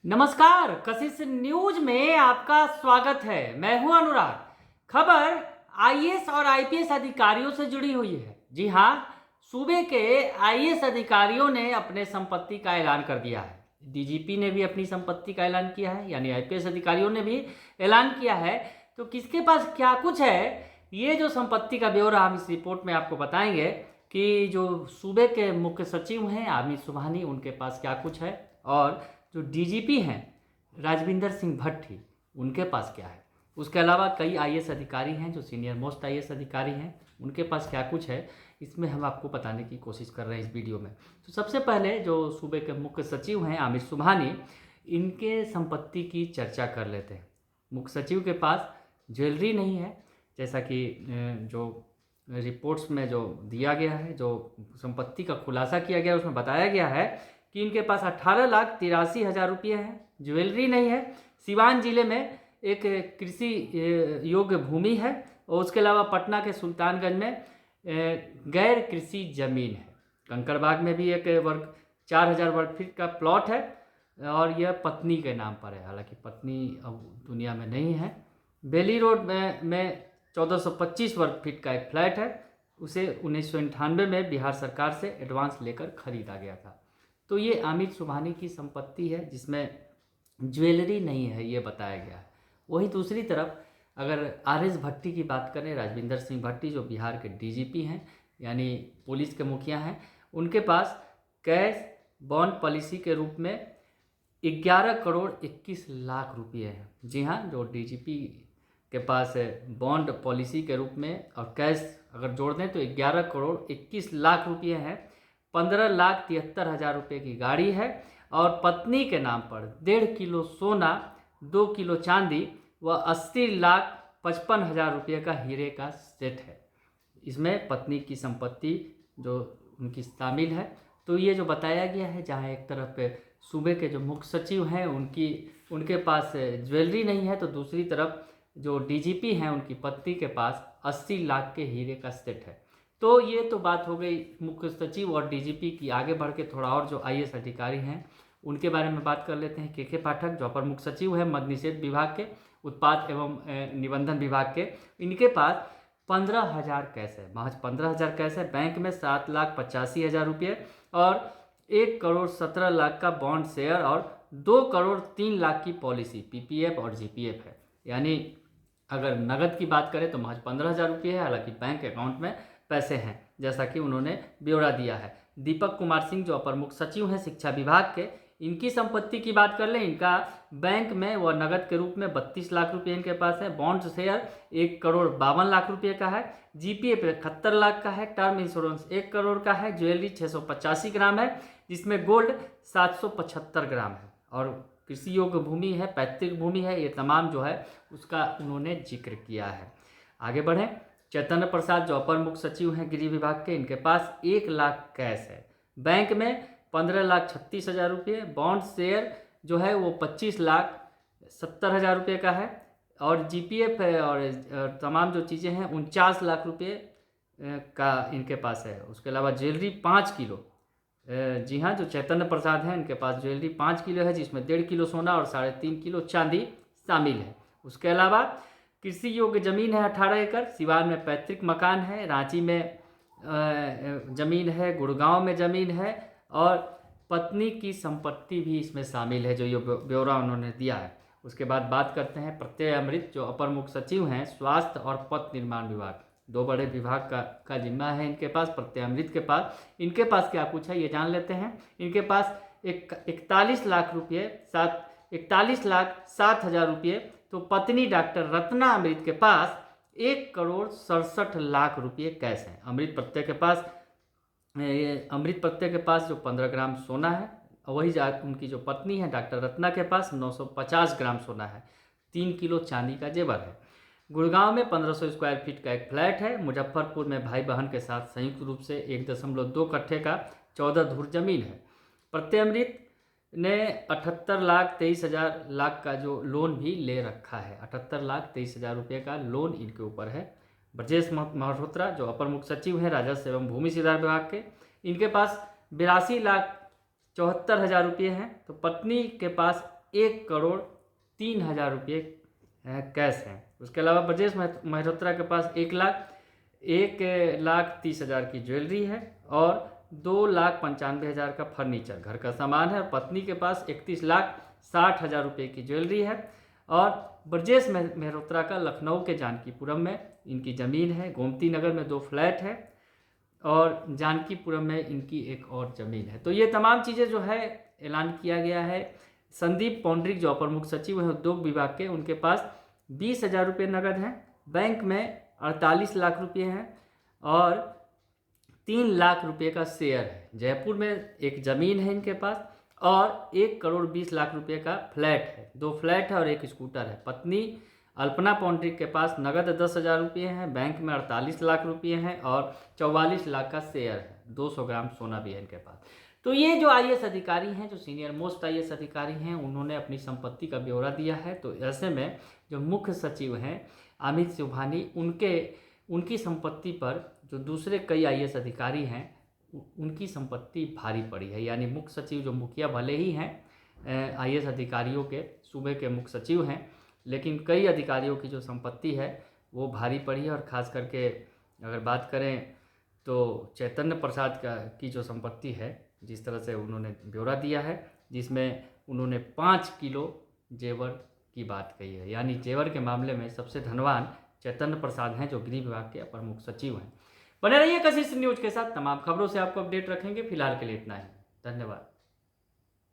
नमस्कार, कशिश न्यूज में आपका स्वागत है। मैं हूं अनुराग। खबर आईएएस और आईपीएस अधिकारियों से जुड़ी हुई है। जी हां, सूबे के आईएएस अधिकारियों ने अपने संपत्ति का ऐलान कर दिया है। डीजीपी ने भी अपनी संपत्ति का ऐलान किया है, यानी आईपीएस अधिकारियों ने भी ऐलान किया है। तो किसके पास क्या कुछ है, ये जो संपत्ति का ब्यौरा हम इस रिपोर्ट में आपको बताएंगे कि जो सूबे के मुख्य सचिव हैं आमिर सुबहानी, उनके पास क्या कुछ है, और जो डीजीपी हैं राजविंदर सिंह भट्टी, उनके पास क्या है। उसके अलावा कई आईएएस अधिकारी हैं जो सीनियर मोस्ट आईएएस अधिकारी हैं, उनके पास क्या कुछ है, इसमें हम आपको बताने की कोशिश कर रहे हैं इस वीडियो में। तो सबसे पहले जो सूबे के मुख्य सचिव हैं आमिर सुबहानी, इनके संपत्ति की चर्चा कर लेते हैं। मुख्य सचिव के पास ज्वेलरी नहीं है, जैसा कि जो रिपोर्ट्स में जो दिया गया है, जो संपत्ति का खुलासा किया गया है, उसमें बताया गया है कि इनके पास 18,83,000 रुपये हैं। ज्वेलरी नहीं है। सिवान जिले में एक कृषि योग्य भूमि है, और उसके अलावा पटना के सुल्तानगंज में गैर कृषि जमीन है। कंकड़बाग में भी एक 4,000 वर्ग फीट का प्लॉट है, और यह पत्नी के नाम पर है। हालांकि पत्नी अब दुनिया में नहीं है। बेली रोड में 1425 वर्ग फीट का एक फ्लैट है। उसे 1998 में बिहार सरकार से एडवांस लेकर खरीदा गया था। तो ये आमिर सुबहानी की संपत्ति है, जिसमें ज्वेलरी नहीं है, ये बताया गया है। वही दूसरी तरफ अगर आरएस भट्टी की बात करें, राजविंदर सिंह भट्टी, जो बिहार के डीजीपी हैं, यानी पुलिस के मुखिया हैं, उनके पास कैश बॉन्ड पॉलिसी के रूप में 11 करोड़ 21 लाख रुपये हैं। जी हाँ, जो डीजीपी के पास बॉन्ड पॉलिसी के रूप में और कैश अगर जोड़ दें तो 11 करोड़ 21 लाख रुपये हैं। 15,73,000 रुपये की गाड़ी है, और पत्नी के नाम पर 1.5 किलो सोना, 2 किलो चांदी व 80,55,000 रुपये का हीरे का सेट है। इसमें पत्नी की संपत्ति जो उनकी शामिल है। तो ये जो बताया गया है, जहाँ एक तरफ सूबे के जो मुख्य सचिव हैं उनके पास ज्वेलरी नहीं है, तो दूसरी तरफ जो डीजीपी हैं उनकी पत्नी के पास 80 लाख के हीरे का सेट है। तो ये तो बात हो गई मुख्य सचिव और डीजीपी की। आगे बढ़ के थोड़ा और जो आईएएस अधिकारी हैं उनके बारे में बात कर लेते हैं। के पाठक, जो अपर मुख्य सचिव है मद्य निषेध विभाग के, उत्पाद एवं निबंधन विभाग के, इनके पास 15,000 कैश है, महज 15,000 कैश है। बैंक में 7,85,000 रुपये और 1 करोड़ 17 लाख का बॉन्ड शेयर और 2 करोड़ 3 लाख की पॉलिसी पीपीएफ और जीपीएफ है। यानी अगर नगद की बात करें तो महज 15,000 रुपये है। हालांकि बैंक अकाउंट में पैसे हैं, जैसा कि उन्होंने ब्यौरा दिया है। दीपक कुमार सिंह, जो अपर मुख्य सचिव हैं शिक्षा विभाग के, इनकी संपत्ति की बात कर लें, इनका बैंक में व नगद के रूप में 32 लाख रुपये इनके पास है। बॉन्ड शेयर 1 करोड़ 52 लाख रुपये का है। जीपीएफ 71 लाख का है। टर्म इंश्योरेंस 1 करोड़ का है। ज्वेलरी 685 ग्राम है, जिसमें गोल्ड 775 ग्राम है। और कृषि योग्य भूमि है, पैतृक भूमि है। ये तमाम जो है उसका उन्होंने जिक्र किया है। आगे बढ़ें। चैतन्य प्रसाद, जो अपर मुख्य सचिव हैं गृह विभाग के, इनके पास 1 लाख कैश है। बैंक में 15,36,000 रुपये। बॉन्ड शेयर जो है वो 25,70,000 रुपये का है। और जीपीएफ है और तमाम जो चीज़ें हैं 49 लाख रुपये का इनके पास है। उसके अलावा ज्वेलरी 5 किलो। जी हाँ, जो चैतन्य प्रसाद हैं इनके पास ज्वेलरी 5 किलो है, जिसमें 1.5 किलो सोना और 3.5 किलो चांदी शामिल है। उसके अलावा कृषि योग्य जमीन है 18 एकड़। सिवान में पैतृक मकान है। रांची में जमीन है। गुड़गांव में जमीन है, और पत्नी की संपत्ति भी इसमें शामिल है, जो ये ब्यौरा उन्होंने दिया है। उसके बाद बात करते हैं प्रत्यय अमृत, जो अपर मुख्य सचिव हैं स्वास्थ्य और पथ निर्माण विभाग। 2 बड़े विभाग का जिम्मा है इनके पास। प्रत्यय अमृत के पास, इनके पास क्या कुछ है ये जान लेते हैं। इनके पास 41 लाख रुपये 41,07,000 रुपये। तो पत्नी डॉक्टर रत्ना अमृत के पास 1 करोड़ 67 लाख रुपये कैश हैं। अमृत प्रत्यय के पास जो 15 ग्राम सोना है, वही उनकी जो पत्नी है डॉक्टर रत्ना के पास 950 ग्राम सोना है। 3 किलो चांदी का जेवर है। गुड़गांव में 1500 स्क्वायर फीट का एक फ्लैट है। मुजफ्फरपुर में भाई बहन के साथ संयुक्त रूप से 1.2 कट्ठे का 14 धुर जमीन है। प्रत्यय अमृत ने 78,23,000 लाख का जो लोन भी ले रखा है। 78,23,000 रुपये का लोन इनके ऊपर है। ब्रजेश मल्होत्रा, जो अपर मुख्य सचिव हैं राजस्व एवं भूमि सुधार विभाग के, इनके पास 82,74,000 रुपये हैं। तो पत्नी के पास 1,03,000 रुपये कैश हैं। उसके अलावा ब्रजेश मेहरोत्रा के पास 1,30,000 की ज्वेलरी है और 2,95,000 का फर्नीचर घर का सामान है। और पत्नी के पास 31,60,000 रुपये की ज्वेलरी है। और ब्रजेश मेहरोत्रा का लखनऊ के जानकीपुरम में इनकी ज़मीन है। गोमती नगर में 2 फ्लैट है और जानकीपुरम में इनकी एक और ज़मीन है। तो ये तमाम चीज़ें जो है ऐलान किया गया है। संदीप पौंडरिक जो अपर मुख्य सचिव हैं उद्योग विभाग के, उनके पास 20,000 रुपये नकद हैं, बैंक में 48 लाख रुपये हैं और 3 लाख रुपये का शेयर है। जयपुर में एक ज़मीन है इनके पास और 1,20,00,000 रुपये का फ्लैट है। 2 फ्लैट है और 1 स्कूटर है। पत्नी अल्पना पौंडरिक के पास नगद 10,000 रुपये हैं, बैंक में 48 लाख रुपये हैं और 44 लाख का शेयर है। 200 ग्राम सोना भी है इनके पास। तो ये जो IAS अधिकारी हैं, जो सीनियर मोस्ट IAS अधिकारी हैं, उन्होंने अपनी संपत्ति का ब्यौरा दिया है। तो ऐसे में जो मुख्य सचिव हैं अमित सिवहानी, उनकी संपत्ति पर जो दूसरे कई IAS अधिकारी हैं उनकी संपत्ति भारी पड़ी है। यानी मुख्य सचिव जो मुखिया भले ही हैं IAS अधिकारियों के, सूबे के मुख्य सचिव हैं, लेकिन कई अधिकारियों की जो संपत्ति है वो भारी पड़ी है। और ख़ास करके अगर बात करें तो चैतन्य प्रसाद की जो संपत्ति है, जिस तरह से उन्होंने ब्यौरा दिया है, जिसमें उन्होंने 5 किलो जेवर की बात कही है। यानी जेवर के मामले में सबसे धनवान चैतन्य प्रसाद हैं, जो गृह विभाग के अपर मुख्य सचिव हैं। बने रहिए कशिश न्यूज के साथ, तमाम खबरों से आपको अपडेट रखेंगे। फिलहाल के लिए इतना ही, धन्यवाद।